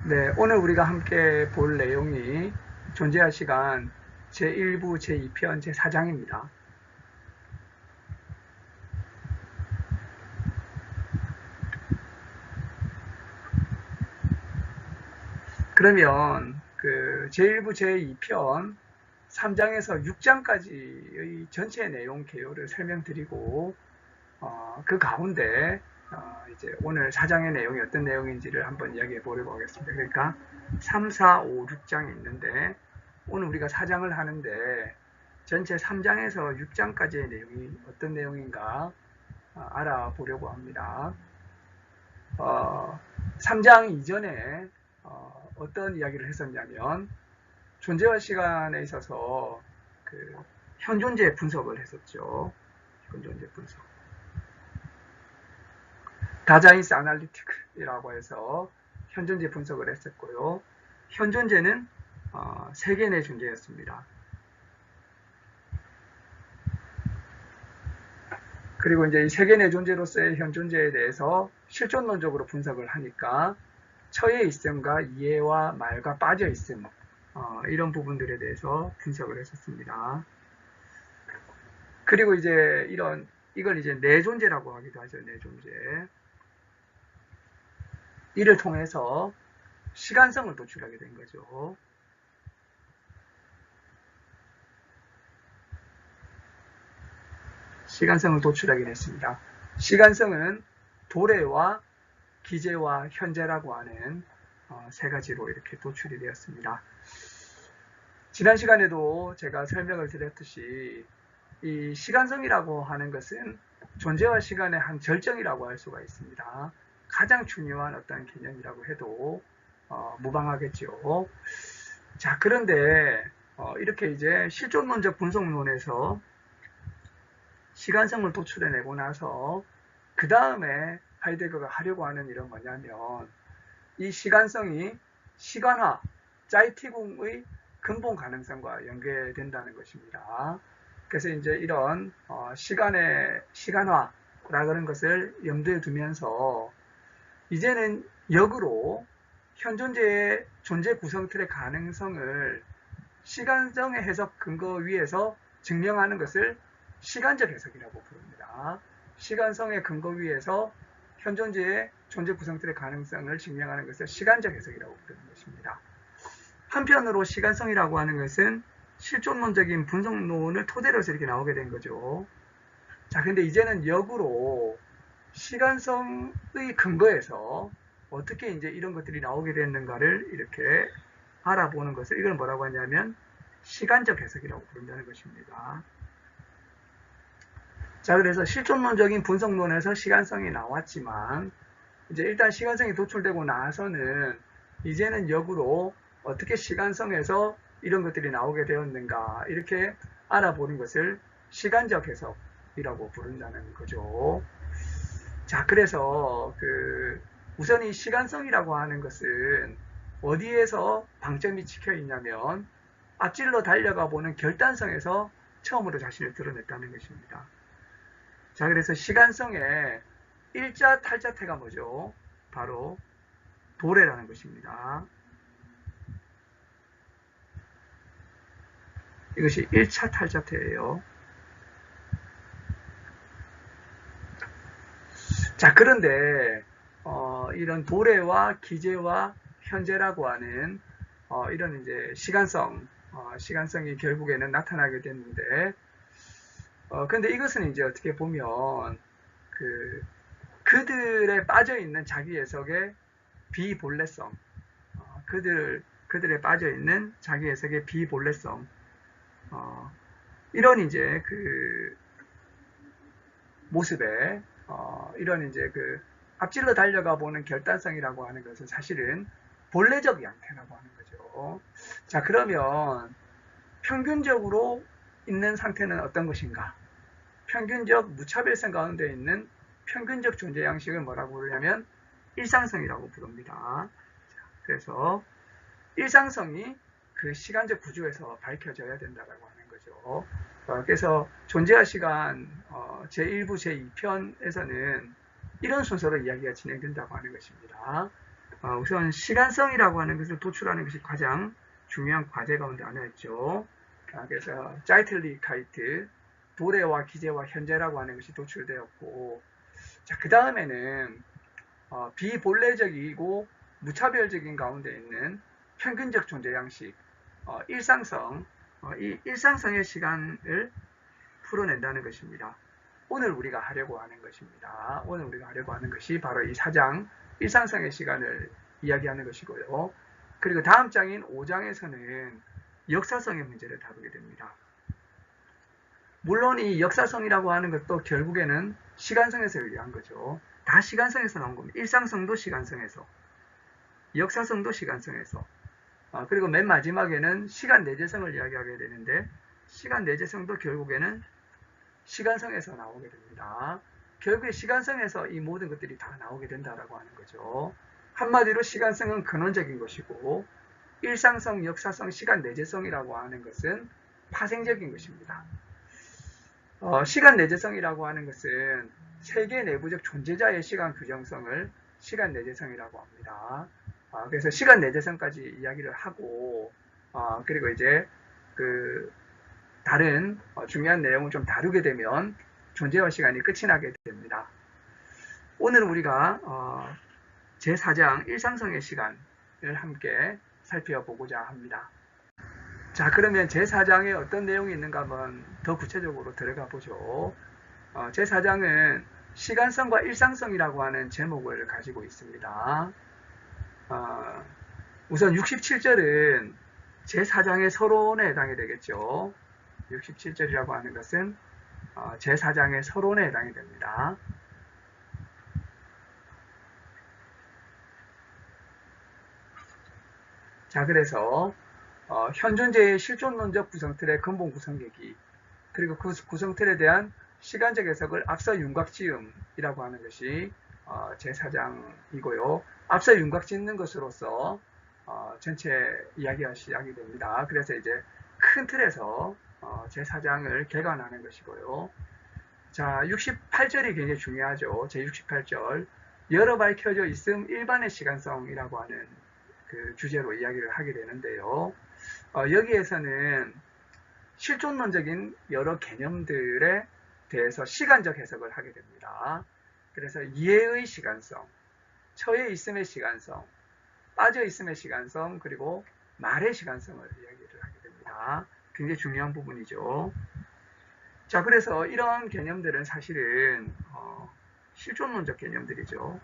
네, 오늘 우리가 함께 볼 내용이 존재할 시간 제1부 제2편 제4장입니다. 그러면 그 제1부 제2편 3장에서 6장까지의 전체 내용 개요를 설명드리고 그 가운데 이제 오늘 4장의 내용이 어떤 내용인지를 한번 이야기해 보려고 하겠습니다. 그러니까 3, 4, 5, 6장이 있는데 오늘 우리가 4장을 하는데 전체 3장에서 6장까지의 내용이 어떤 내용인가 알아보려고 합니다. 3장 이전에 어떤 이야기를 했었냐면 존재와 시간에 있어서 그 현존재 분석을 했었죠. 현존재 분석. 다자인스 아날리티크라고 해서 현존재 분석을 했었고요. 현존재는 세계 내 존재였습니다. 그리고 이제 이 세계 내 존재로서의 현존재에 대해서 실존론적으로 분석을 하니까 처의 있음과 이해와 말과 빠져 있음 이런 부분들에 대해서 분석을 했었습니다. 그리고 이제 이걸 이제 내존재라고 하기도 하죠. 내존재. 이를 통해서 시간성을 도출하게 된 거죠. 시간성을 도출하게 됐습니다. 시간성은 도래와 기재와 현재라고 하는 세 가지로 이렇게 도출이 되었습니다. 지난 시간에도 제가 설명을 드렸듯이 이 시간성이라고 하는 것은 존재와 시간의 한 절정이라고 할 수가 있습니다. 가장 중요한 어떤 개념이라고 해도 무방하겠죠. 자, 그런데 이렇게 이제 실존론적 분석론에서 시간성을 도출해내고 나서 그 다음에 하이데거가 하려고 하는 일은 뭐냐면 이 시간성이 시간화, 짜이티궁의 근본 가능성과 연계된다는 것입니다. 그래서 이제 이런 시간의 시간화라는 것을 염두에 두면서 이제는 역으로 현존재의 존재 구성틀의 가능성을 시간성의 해석 근거 위에서 증명하는 것을 시간적 해석이라고 부릅니다. 시간성의 근거 위에서 현존재의 존재 구성틀의 가능성을 증명하는 것을 시간적 해석이라고 부르는 것입니다. 한편으로 시간성이라고 하는 것은 실존론적인 분석론을 토대로 해서 이렇게 나오게 된 거죠. 자, 근데 이제는 역으로 시간성의 근거에서 어떻게 이제 이런 것들이 나오게 됐는가를 이렇게 알아보는 것을 이걸 뭐라고 하냐면 시간적 해석이라고 부른다는 것입니다. 자, 그래서 실존론적인 분석론에서 시간성이 나왔지만 이제 일단 시간성이 도출되고 나서는 이제는 역으로 어떻게 시간성에서 이런 것들이 나오게 되었는가 이렇게 알아보는 것을 시간적 해석이라고 부른다는 거죠. 자, 그래서 우선 이 시간성이라고 하는 것은 어디에서 방점이 찍혀 있냐면 앞질러 달려가 보는 결단성에서 처음으로 자신을 드러냈다는 것입니다. 자, 그래서 시간성의 일자 탈자태가 뭐죠? 바로 도래라는 것입니다. 이것이 1차 탈자태예요. 자, 그런데 이런 도래와 기재와 현재라고 하는 이런 이제 시간성이 결국에는 나타나게 됐는데 근데 이것은 이제 어떻게 보면 그들에 빠져 있는 자기 해석의 비본래성, 그들에 빠져 있는 자기 해석의 비본래성, 이런 이제 모습에 이런 이제 앞질러 달려가 보는 결단성이라고 하는 것은 사실은 본래적 양태라고 하는 거죠. 자, 그러면 평균적으로 있는 상태는 어떤 것인가? 평균적 무차별성 가운데 있는 평균적 존재 양식을 뭐라고 부르냐면 일상성이라고 부릅니다. 그래서 일상성이 그 시간적 구조에서 밝혀져야 된다고 하는 거죠. 그래서 존재와 시간 제1부 제2편에서는 이런 순서로 이야기가 진행된다고 하는 것입니다. 우선 시간성이라고 하는 것을 도출하는 것이 가장 중요한 과제 가운데 하나였죠. 그래서 자이틀리카이트, 도래와 기제와 현재라고 하는 것이 도출되었고, 자, 그 다음에는 비본래적이고 무차별적인 가운데 있는 평균적 존재 양식, 일상성, 이 일상성의 시간을 풀어낸다는 것입니다. 오늘 우리가 하려고 하는 것입니다. 오늘 우리가 하려고 하는 것이 바로 이 4장 일상성의 시간을 이야기하는 것이고요. 그리고 다음 장인 5장에서는 역사성의 문제를 다루게 됩니다. 물론 이 역사성이라고 하는 것도 결국에는 시간성에서 유리한 거죠. 다 시간성에서 나온 겁니다. 일상성도 시간성에서, 역사성도 시간성에서, 그리고 맨 마지막에는 시간 내재성을 이야기하게 되는데, 시간 내재성도 결국에는 시간성에서 나오게 됩니다. 결국에 시간성에서 이 모든 것들이 다 나오게 된다라고 하는 거죠. 한마디로 시간성은 근원적인 것이고, 일상성, 역사성, 시간 내재성이라고 하는 것은 파생적인 것입니다. 시간 내재성이라고 하는 것은 세계 내부적 존재자의 시간 규정성을 시간 내재성이라고 합니다. 그래서 시간 내재성까지 이야기를 하고, 그리고 이제 다른 중요한 내용을 좀 다루게 되면 존재와 시간이 끝이 나게 됩니다. 오늘 우리가 제4장 일상성의 시간을 함께 살펴보고자 합니다. 자, 그러면 제4장에 어떤 내용이 있는가 한번 더 구체적으로 들어가 보죠. 제4장은 시간성과 일상성이라고 하는 제목을 가지고 있습니다. 우선 67절은 제4장의 서론에 해당이 되겠죠. 67절이라고 하는 것은 제4장의 서론에 해당이 됩니다. 자, 그래서 현존재의 실존론적 구성틀의 근본 구성계기, 그리고 그 구성틀에 대한 시간적 해석을 앞서 윤곽지음이라고 하는 것이 제4장이고요. 앞서 윤곽짓는 것으로서 전체 이야기가 시작이 됩니다. 그래서 이제 큰 틀에서 제4장을 개관하는 것이고요. 자, 68절이 굉장히 중요하죠. 제68절, 여러 밝혀져 있음 일반의 시간성이라고 하는 그 주제로 이야기를 하게 되는데요. 여기에서는 실존론적인 여러 개념들에 대해서 시간적 해석을 하게 됩니다. 그래서 이해의 시간성, 처해 있음의 시간성, 빠져 있음의 시간성, 그리고 말의 시간성을 이야기를 하게 됩니다. 굉장히 중요한 부분이죠. 자, 그래서 이런 개념들은 사실은 실존론적 개념들이죠.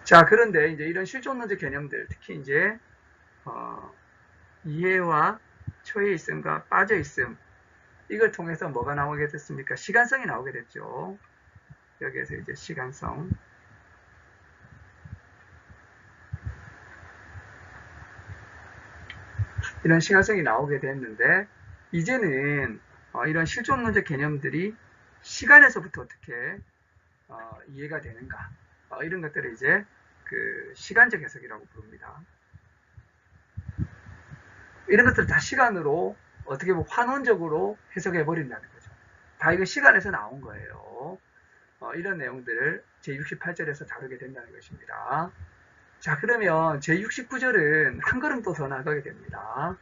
자, 그런데 이제 이런 실존론적 개념들, 특히 이제 이해와 처해 있음과 빠져 있음, 이걸 통해서 뭐가 나오게 됐습니까? 시간성이 나오게 됐죠. 여기에서 이제 시간성. 이런 시간성이 나오게 됐는데, 이제는 이런 실존론적 개념들이 시간에서부터 어떻게 이해가 되는가, 이런 것들을 이제 그 시간적 해석이라고 부릅니다. 이런 것들을 다 시간으로 어떻게 보면 환원적으로 해석해 버린다는 거죠. 다 이거 시간에서 나온 거예요. 이런 내용들을 제68절에서 다루게 된다는 것입니다. 자, 그러면 제69절은 한 걸음 또 더 나가게 됩니다.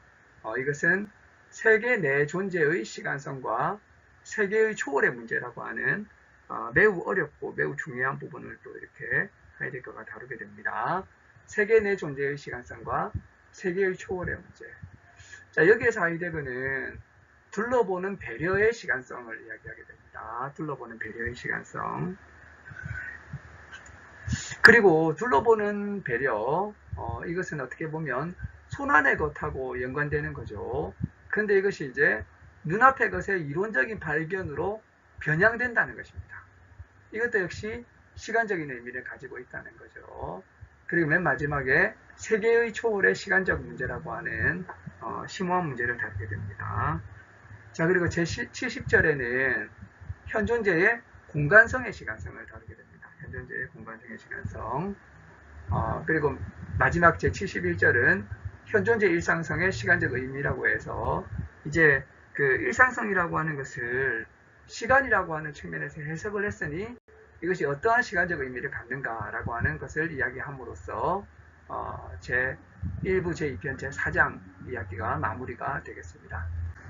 이것은 세계 내 존재의 시간성과 세계의 초월의 문제라고 하는 매우 어렵고 매우 중요한 부분을 또 이렇게 하이데거가 다루게 됩니다. 세계 내 존재의 시간성과 세계의 초월의 문제. 자, 여기에서 하이데거는 둘러보는 배려의 시간성을 이야기하게 됩니다. 둘러보는 배려의 시간성. 그리고 둘러보는 배려, 이것은 어떻게 보면 손안의 것하고 연관되는 거죠. 그런데 이것이 이제 눈앞의 것의 이론적인 발견으로 변형된다는 것입니다. 이것도 역시 시간적인 의미를 가지고 있다는 거죠. 그리고 맨 마지막에 세계의 초월의 시간적 문제라고 하는 심오한 문제를 다루게 됩니다. 자, 그리고 제70절에는 현존재의 공간성의 시간성을 다루게 됩니다. 현존재의 공간성의 시간성. 그리고 마지막 제71절은 현존재 일상성의 시간적 의미라고 해서 이제 그 일상성이라고 하는 것을 시간이라고 하는 측면에서 해석을 했으니 이것이 어떠한 시간적 의미를 갖는가라고 하는 것을 이야기함으로써 제 1부 제2편 제4장 이야기가 마무리가 되겠습니다.